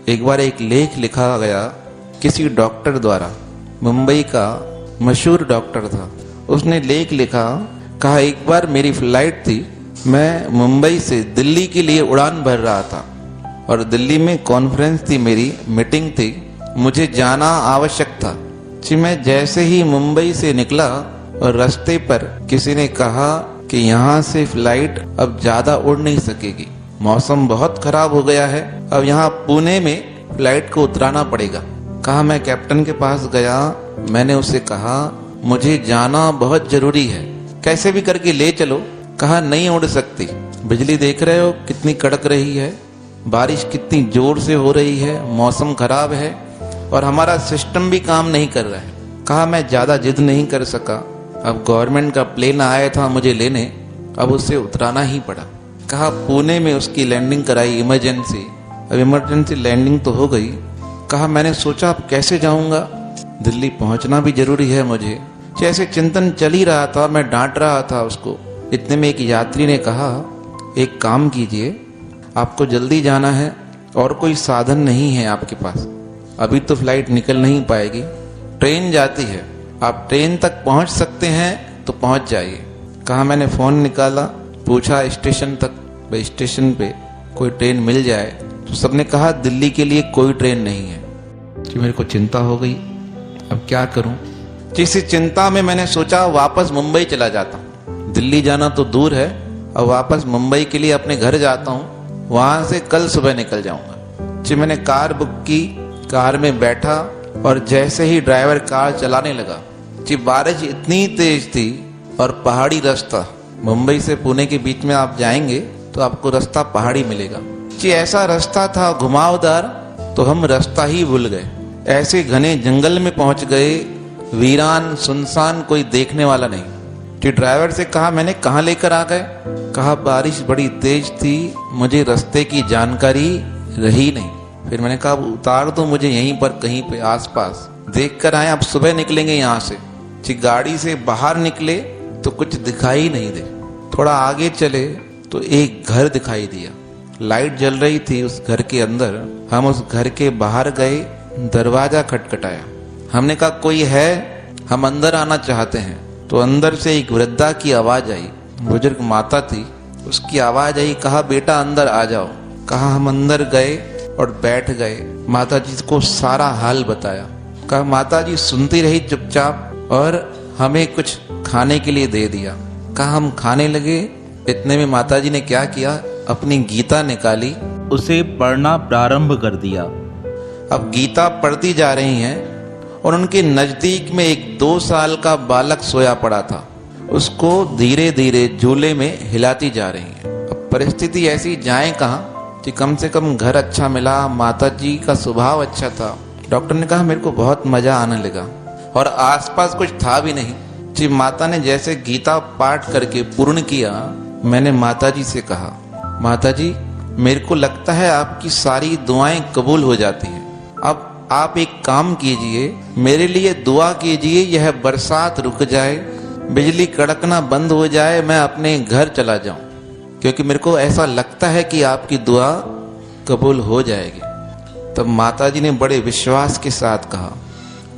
एक बार एक लेख लिखा गया किसी डॉक्टर द्वारा, मुंबई का मशहूर डॉक्टर था। उसने लेख लिखा, कहा एक बार मेरी फ्लाइट थी, मैं मुंबई से दिल्ली के लिए उड़ान भर रहा था और दिल्ली में कॉन्फ्रेंस थी, मेरी मीटिंग थी, मुझे जाना आवश्यक था कि मैं जैसे ही मुंबई से निकला और रास्ते पर किसी ने कहा कि यहाँ से फ्लाइट अब ज्यादा उड़ नहीं सकेगी, मौसम बहुत खराब हो गया है, अब यहाँ पुणे में फ्लाइट को उतराना पड़ेगा। कहा मैं कैप्टन के पास गया, मैंने उसे कहा मुझे जाना बहुत जरूरी है, कैसे भी करके ले चलो। कहा नहीं उड़ सकती, बिजली देख रहे हो कितनी कड़क रही है, बारिश कितनी जोर से हो रही है, मौसम खराब है और हमारा सिस्टम भी काम नहीं कर रहा है। कहा मैं ज्यादा जिद नहीं कर सका, अब गवर्नमेंट का प्लेन आया था मुझे लेने, अब उसे उतराना ही पड़ा। कहा पुणे में उसकी लैंडिंग कराई इमरजेंसी, अब इमरजेंसी लैंडिंग तो हो गई। कहा मैंने सोचा अब कैसे जाऊंगा, दिल्ली पहुंचना भी जरूरी है मुझे। जैसे चिंतन चल ही रहा था, मैं डांट रहा था उसको, इतने में एक यात्री ने कहा एक काम कीजिए, आपको जल्दी जाना है और कोई साधन नहीं है आपके पास, अभी तो फ्लाइट निकल नहीं पाएगी, ट्रेन जाती है, आप ट्रेन तक पहुंच सकते हैं तो पहुंच जाइए। कहा मैंने फोन निकाला, पूछा स्टेशन तक, भाई स्टेशन पे कोई ट्रेन मिल जाए, तो सबने कहा दिल्ली के लिए कोई ट्रेन नहीं है। कि मेरे को चिंता हो गई, अब क्या करूं। जिस चिंता में मैंने सोचा वापस मुंबई चला जाता हूं, दिल्ली जाना तो दूर है, अब वापस मुंबई के लिए अपने घर जाता हूं, वहां से कल सुबह निकल जाऊंगा। जी मैंने कार बुक की, कार में बैठा और जैसे ही ड्राइवर कार चलाने लगा, जी बारिश इतनी तेज थी और पहाड़ी रास्ता, मुंबई से पुणे के बीच में आप जाएंगे तो आपको रास्ता पहाड़ी मिलेगा। जी ऐसा रास्ता था घुमावदार, तो हम रास्ता ही भूल गए, ऐसे घने जंगल में पहुंच गए, वीरान सुनसान, कोई देखने वाला नहीं। जी ड्राइवर से कहा मैंने कहाँ लेकर आ गए। कहा बारिश बड़ी तेज थी, मुझे रास्ते की जानकारी रही नहीं। फिर मैंने कहा उतार दो मुझे यहीं पर कहीं पे आसपास, देख कर आए, अब सुबह निकलेंगे यहाँ से। जी गाड़ी से बाहर निकले तो कुछ दिखाई नहीं दे, थोड़ा आगे चले तो एक घर दिखाई दिया, लाइट जल रही थी उस घर के अंदर। हम उस घर के बाहर गए, दरवाजा खटखटाया, हमने कहा कोई है, हम अंदर आना चाहते हैं। तो अंदर से एक वृद्धा की आवाज आई, बुजुर्ग माता थी, उसकी आवाज आई, कहा बेटा अंदर आ जाओ। कहा हम अंदर गए और बैठ गए, माता जी को सारा हाल बताया। कहा माता जी सुनती रही चुपचाप और हमें कुछ खाने के लिए दे दिया। कहा हम खाने लगे, इतने में माता जी ने क्या किया, अपनी गीता निकाली, उसे पढ़ना प्रारंभ कर दिया। अब गीता पढ़ती जा रही हैं और उनके नजदीक में एक 2 साल का बालक सोया पड़ा था, उसको धीरे धीरे झूले में हिलाती जा रही हैं। अब परिस्थिति ऐसी, जाए कहाँ कि कम से कम घर अच्छा मिला, माता जी का स्वभाव अच्छा था। डॉक्टर ने कहा मेरे को बहुत मजा आने लगा और आसपास कुछ था भी नहीं। जी माता ने जैसे गीता पाठ करके पूर्ण किया, मैंने माता जी से कहा माता जी मेरे को लगता है आपकी सारी दुआएं कबूल हो जाती हैं, अब आप एक काम कीजिए, मेरे लिए दुआ कीजिए, यह बरसात रुक जाए, बिजली कड़कना बंद हो जाए, मैं अपने घर चला जाऊं, क्योंकि मेरे को ऐसा लगता है कि आपकी दुआ कबूल हो जाएगी। तब माता जी ने बड़े विश्वास के साथ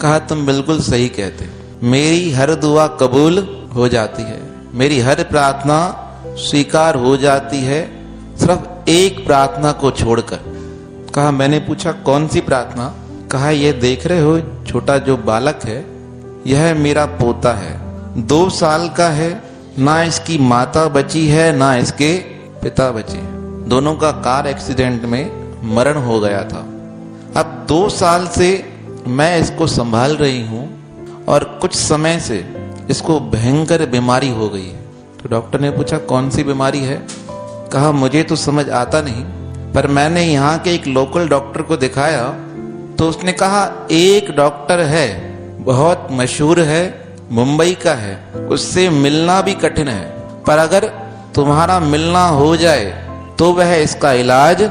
कहा तुम बिल्कुल सही कहते, मेरी हर दुआ कबूल हो जाती है, मेरी हर प्रार्थना स्वीकार हो जाती है, सिर्फ एक प्रार्थना को छोड़कर। कहा मैंने पूछा कौन सी प्रार्थना। कहा ये देख रहे हो छोटा जो बालक है, यह मेरा पोता है, 2 साल का है, ना इसकी माता बची है ना इसके पिता बचे, दोनों का कार एक्सीडेंट में मरण हो गया था। अब 2 साल से मैं इसको संभाल रही हूँ और कुछ समय से इसको भयंकर बीमारी हो गई है। तो डॉक्टर ने पूछा कौन सी बीमारी है। कहा मुझे तो समझ आता नहीं, पर मैंने यहाँ के एक लोकल डॉक्टर को दिखाया तो उसने कहा एक डॉक्टर है, बहुत मशहूर है, मुंबई का है, उससे मिलना भी कठिन है, पर अगर तुम्हारा मिलना हो जाए तो वह इसका इलाज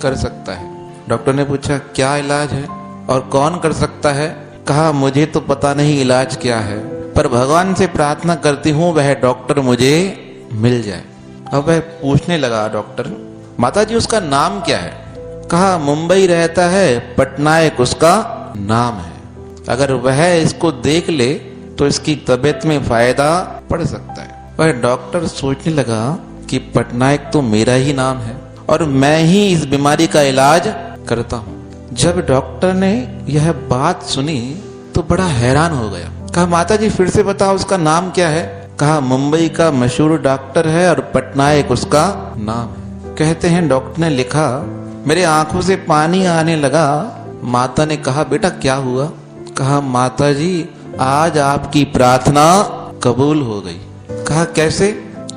कर सकता है। डॉक्टर ने पूछा क्या इलाज है और कौन कर सकता है। कहा मुझे तो पता नहीं इलाज क्या है, पर भगवान से प्रार्थना करती हूँ वह डॉक्टर मुझे मिल जाए। अब वह पूछने लगा डॉक्टर माता जी उसका नाम क्या है। कहा मुंबई रहता है, पटनायक उसका नाम है। अगर वह इसको देख ले तो इसकी तबीयत में फायदा पड़ सकता है। वह डॉक्टर सोचने लगा कि पटनायक तो मेरा ही नाम है और मैं ही इस बीमारी का इलाज करता हूँ। जब डॉक्टर ने यह बात सुनी तो बड़ा हैरान हो गया। कहा माता जी फिर से बताओ उसका नाम क्या है? कहा मुंबई का मशहूर डॉक्टर है और पटनायक उसका नाम है। कहते हैं डॉक्टर ने लिखा, मेरे आंखों से पानी आने लगा। माता ने कहा बेटा क्या हुआ? कहा माता जी आज आपकी प्रार्थना कबूल हो गई। कहा कैसे?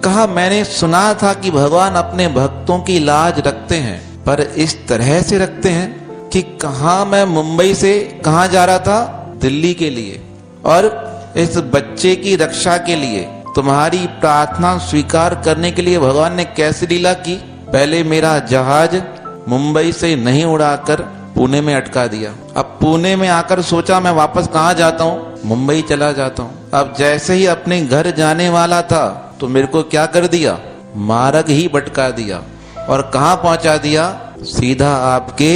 कहा मैंने सुना था कि भगवान अपने भक्तों की लाज रखते हैं, पर इस तरह से रखते हैं कि कहा मैं मुंबई से कहा जा रहा था, दिल्ली के लिए, और इस बच्चे की रक्षा के लिए तुम्हारी प्रार्थना स्वीकार करने के लिए भगवान ने कैसी लीला की। पहले मेरा जहाज मुंबई से नहीं उड़ाकर पुणे में अटका दिया। अब पुणे में आकर सोचा मैं वापस कहाँ जाता हूँ, मुंबई चला जाता हूँ। अब जैसे ही अपने घर जाने वाला था तो मेरे को क्या कर दिया, मार्ग ही भटका दिया और कहाँ पहुंचा दिया, सीधा आपके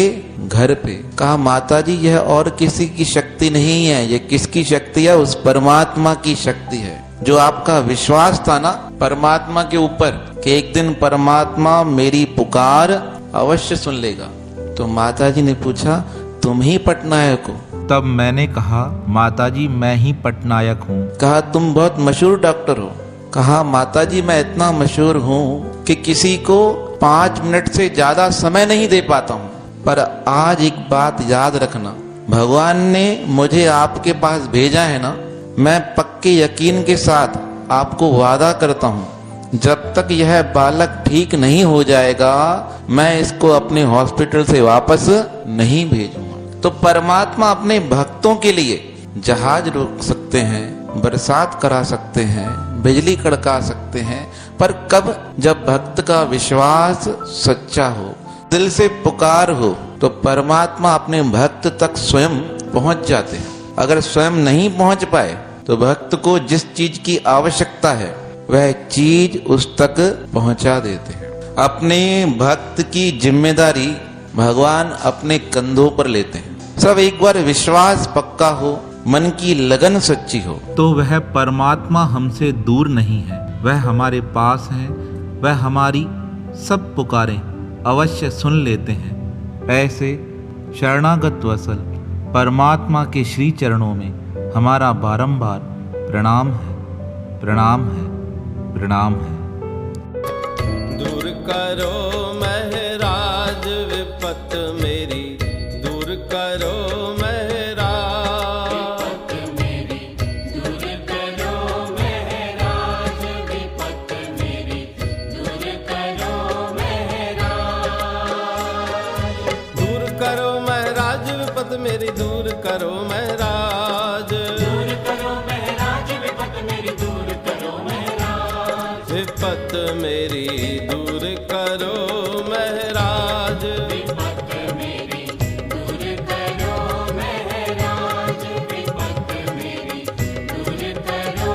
घर पे। कहा माता जी यह और किसी की शक्ति नहीं है, ये किसकी शक्ति है? उस परमात्मा की शक्ति है। जो आपका विश्वास था ना परमात्मा के ऊपर कि एक दिन परमात्मा मेरी पुकार अवश्य सुन लेगा। तो माता जी ने पूछा तुम ही पटनायक हो? तब मैंने कहा माता जी मैं ही पटनायक हूँ। कहा तुम बहुत मशहूर डॉक्टर हो? कहा माता जी मैं इतना मशहूर हूँ कि किसी को 5 मिनट से ज्यादा समय नहीं दे पाता हूँ। पर आज एक बात याद रखना, भगवान ने मुझे आपके पास भेजा है ना, मैं पक्के यकीन के साथ आपको वादा करता हूँ जब तक यह बालक ठीक नहीं हो जाएगा मैं इसको अपने हॉस्पिटल से वापस नहीं भेजूंगा। तो परमात्मा अपने भक्तों के लिए जहाज रोक सकते हैं, बरसात करा सकते हैं, बिजली कड़का सकते हैं, पर कब? जब भक्त का विश्वास सच्चा हो, दिल से पुकार हो, तो परमात्मा अपने भक्त तक स्वयं पहुंच जाते हैं। अगर स्वयं नहीं पहुंच पाए तो भक्त को जिस चीज की आवश्यकता है वह चीज उस तक पहुंचा देते हैं। अपने भक्त की जिम्मेदारी भगवान अपने कंधों पर लेते हैं। सब एक बार विश्वास पक्का हो, मन की लगन सच्ची हो, तो वह परमात्मा हमसे दूर नहीं है, वह हमारे पास है, वह हमारी सब पुकारें अवश्य सुन लेते हैं। ऐसे शरणागत वसल परमात्मा के श्री चरणों में हमारा बारंबार प्रणाम है, प्रणाम है, प्रणाम है। दूर करो महराज विपत मेरी, दूर करो महराज मेरी, दूर करो महराज विपत मेरी, दूर करो महराज, दूर करो महराज विपत मेरी, दूर करो महराज, दूर करो महराज विपत मेरी, दूर करो महराज, विपत मेरी दूर करो महराज, विपत मेरी दूर करो महराज, विपत मेरी दूर करो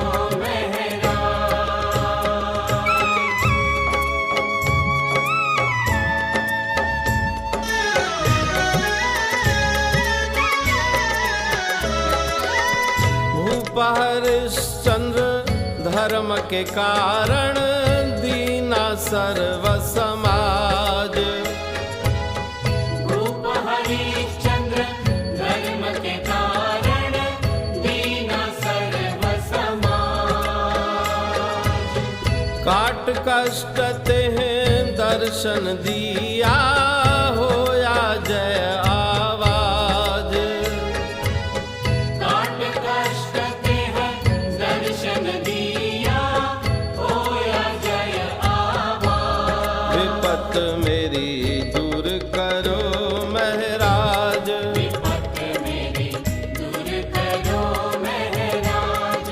हरिश्चंद्र धर्म के कारण दीना सर्व समाज, भूप हरिश्चंद्र धर्म के कारण दीना सर्व समाज, काट कष्ट ते हैं दर्शन दिया होया जय आवाज, काट कष्ट ते हैं दर्शन दिया होया जय आवाज, विपत मेरी दूर करो महराज, विपत मेरी दूर करो महराज,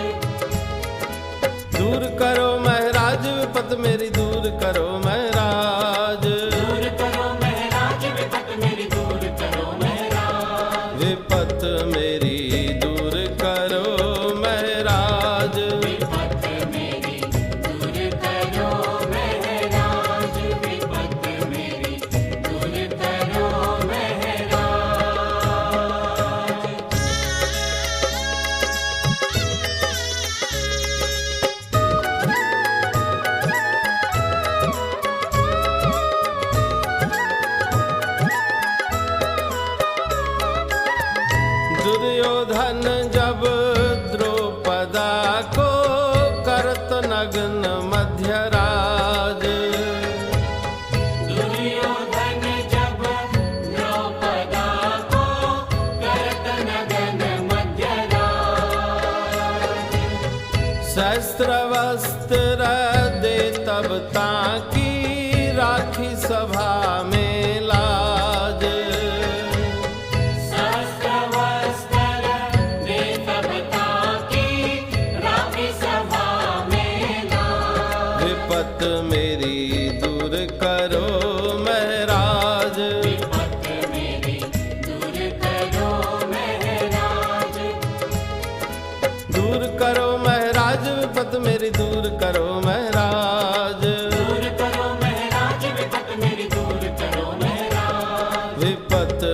दूर करो महराज विपत मेरी दूर करो महराज, दूर करो दुर्योधन जब द्रौपदा को करत नग्न मध्यराज। दुर्योधन जब द्रौपदा को करत नग्न मध्यराज। शस्त्र वस्त्र दे तब ताकी राखी सभा में लाज। शस्त्र वस्त्र दे तब ताकी राखी सभा में लाज। विपत मेरी दूर करो महराज। विपत मेरी दूर करो महराज। दूर करो महराज, विपत मेरी दूर करो महराज। दूर करो महराज, विपत मेरी दूर करो महराज। विपत